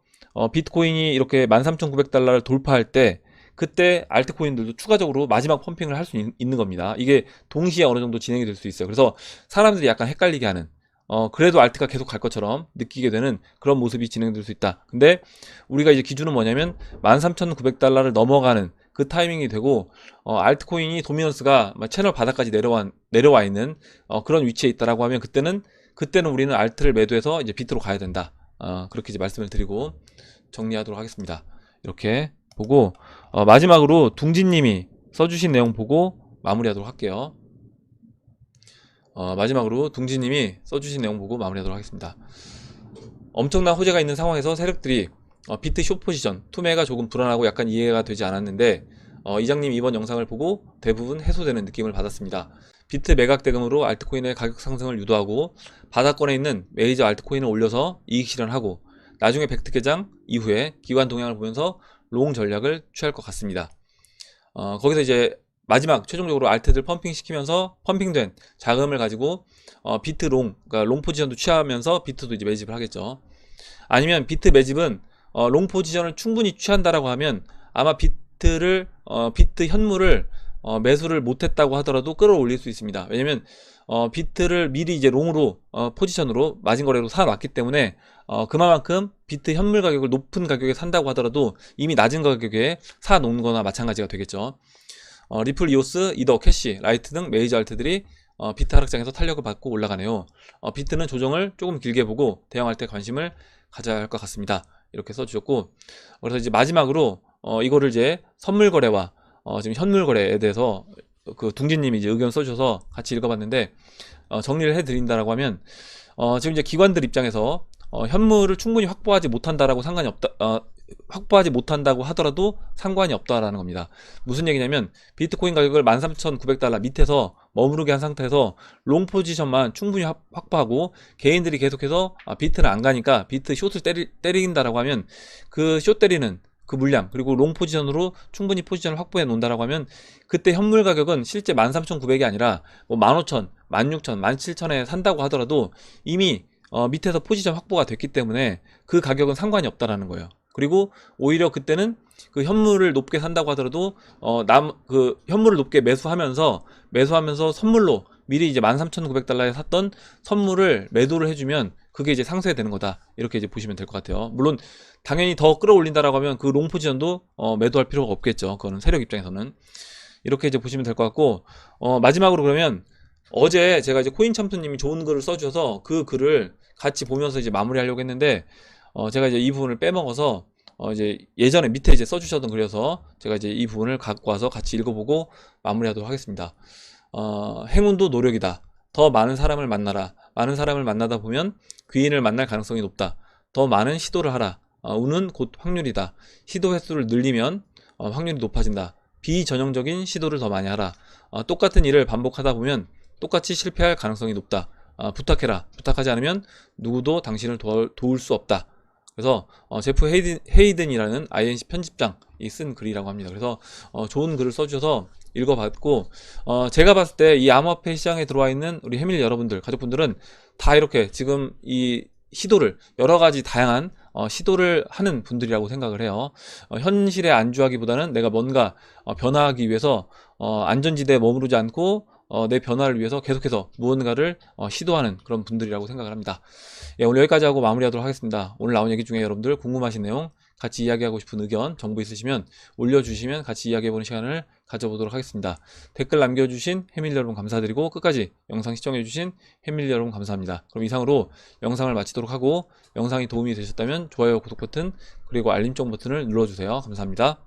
비트코인이 이렇게 13,900달러를 돌파할 때 그때 알트코인들도 추가적으로 마지막 펌핑을 할 수 있는 겁니다. 이게 동시에 어느 정도 진행이 될 수 있어요. 그래서 사람들이 약간 헷갈리게 하는, 그래도 알트가 계속 갈 것처럼 느끼게 되는 그런 모습이 진행될 수 있다. 근데 우리가 이제 기준은 뭐냐면 13,900달러를 넘어가는 그 타이밍이 되고 알트코인이 도미넌스가 채널 바닥까지 내려와 있는 그런 위치에 있다라고 하면 그때는 우리는 알트를 매도해서 이제 비트로 가야 된다. 그렇게 이제 말씀을 드리고 정리하도록 하겠습니다. 이렇게 보고 마지막으로 둥지님이 써주신 내용 보고 마무리하도록 할게요. 마지막으로 둥지님이 써주신 내용 보고 마무리하도록 하겠습니다. 엄청난 호재가 있는 상황에서 세력들이 비트 숏 포지션, 투매가 조금 불안하고 약간 이해가 되지 않았는데 이장님 이번 영상을 보고 대부분 해소되는 느낌을 받았습니다. 비트 매각 대금으로 알트코인의 가격 상승을 유도하고 바닥권에 있는 메이저 알트코인을 올려서 이익 실현하고 나중에 벡트 개장 이후에 기관 동향을 보면서 롱 전략을 취할 것 같습니다. 거기서 이제 마지막 최종적으로 알트들 펌핑 시키면서 펌핑된 자금을 가지고 비트 롱, 그러니까 롱 포지션도 취하면서 비트도 이제 매집을 하겠죠. 아니면 비트 매집은 롱 포지션을 충분히 취한다라고 하면 아마 비트 현물을 매수를 못했다고 하더라도 끌어올릴 수 있습니다. 왜냐면 비트를 미리 이제 롱으로 포지션으로 마진 거래로 사놨기 때문에 그만큼 비트 현물 가격을 높은 가격에 산다고 하더라도 이미 낮은 가격에 사놓은 거나 마찬가지가 되겠죠. 리플, 이오스, 이더, 캐시, 라이트 등 메이저 알트들이 비트 하락장에서 탄력을 받고 올라가네요. 비트는 조정을 조금 길게 보고 대응할 때 관심을 가져야 할 것 같습니다. 이렇게 써주셨고, 그래서 이제 마지막으로 이거를 이제 선물 거래와 지금 현물 거래에 대해서 그 둥지님이 이제 의견 써주셔서 같이 읽어봤는데 정리를 해드린다라고 하면 지금 이제 기관들 입장에서 현물을 충분히 확보하지 못한다라고 상관이 없다. 확보하지 못한다고 하더라도 상관이 없다라는 겁니다. 무슨 얘기냐면 비트코인 가격을 13,900달러 밑에서 머무르게 한 상태에서 롱 포지션만 충분히 확보하고 개인들이 계속해서 비트는 안 가니까 비트 숏을 때린다라고 하면 그 숏 때리는 그 물량, 그리고 롱 포지션으로 충분히 포지션을 확보해 놓는다라고 하면 그때 현물 가격은 실제 13,900이 아니라 뭐 15,000, 16,000, 17,000에 산다고 하더라도 이미 밑에서 포지션 확보가 됐기 때문에 그 가격은 상관이 없다라는 거예요. 그리고 오히려 그때는 그 현물을 높게 산다고 하더라도 그 현물을 높게 매수하면서 선물로 미리 이제 13,900달러에 샀던 선물을 매도를 해주면 그게 이제 상쇄 되는 거다. 이렇게 이제 보시면 될 것 같아요. 물론 당연히 더 끌어올린다라고 하면 그 롱 포지션도 매도할 필요가 없겠죠. 그거는 세력 입장에서는 이렇게 이제 보시면 될 것 같고, 마지막으로 그러면 어제 제가 이제 코인참수님이 좋은 글을 써주셔서 그 글을 같이 보면서 이제 마무리하려고 했는데, 제가 이제 이 부분을 빼먹어서 이제 예전에 밑에 이제 써주셨던 글이어서 제가 이제 이 부분을 갖고 와서 같이 읽어보고 마무리하도록 하겠습니다. 행운도 노력이다. 더 많은 사람을 만나라. 많은 사람을 만나다 보면 귀인을 만날 가능성이 높다. 더 많은 시도를 하라. 운은 곧 확률이다. 시도 횟수를 늘리면 확률이 높아진다. 비전형적인 시도를 더 많이 하라. 똑같은 일을 반복하다 보면 똑같이 실패할 가능성이 높다. 부탁해라. 부탁하지 않으면 누구도 당신을 도울 수 없다. 그래서 제프 헤이든이라는 INC 편집장이 쓴 글이라고 합니다. 그래서 좋은 글을 써주셔서 읽어봤고, 제가 봤을 때 이 암호화폐 시장에 들어와 있는 우리 해밀 여러분들, 가족분들은 다 이렇게 지금 이 시도를, 여러 가지 다양한 시도를 하는 분들이라고 생각을 해요. 현실에 안주하기보다는 내가 뭔가 변화하기 위해서 안전지대에 머무르지 않고 내 변화를 위해서 계속해서 무언가를 시도하는 그런 분들이라고 생각을 합니다. 예, 오늘 여기까지 하고 마무리하도록 하겠습니다. 오늘 나온 얘기 중에 여러분들 궁금하신 내용, 같이 이야기하고 싶은 의견, 정보 있으시면 올려주시면 같이 이야기해보는 시간을 가져보도록 하겠습니다. 댓글 남겨주신 해밀 여러분 감사드리고 끝까지 영상 시청해주신 해밀 여러분 감사합니다. 그럼 이상으로 영상을 마치도록 하고, 영상이 도움이 되셨다면 좋아요, 구독 버튼, 그리고 알림종 버튼을 눌러주세요. 감사합니다.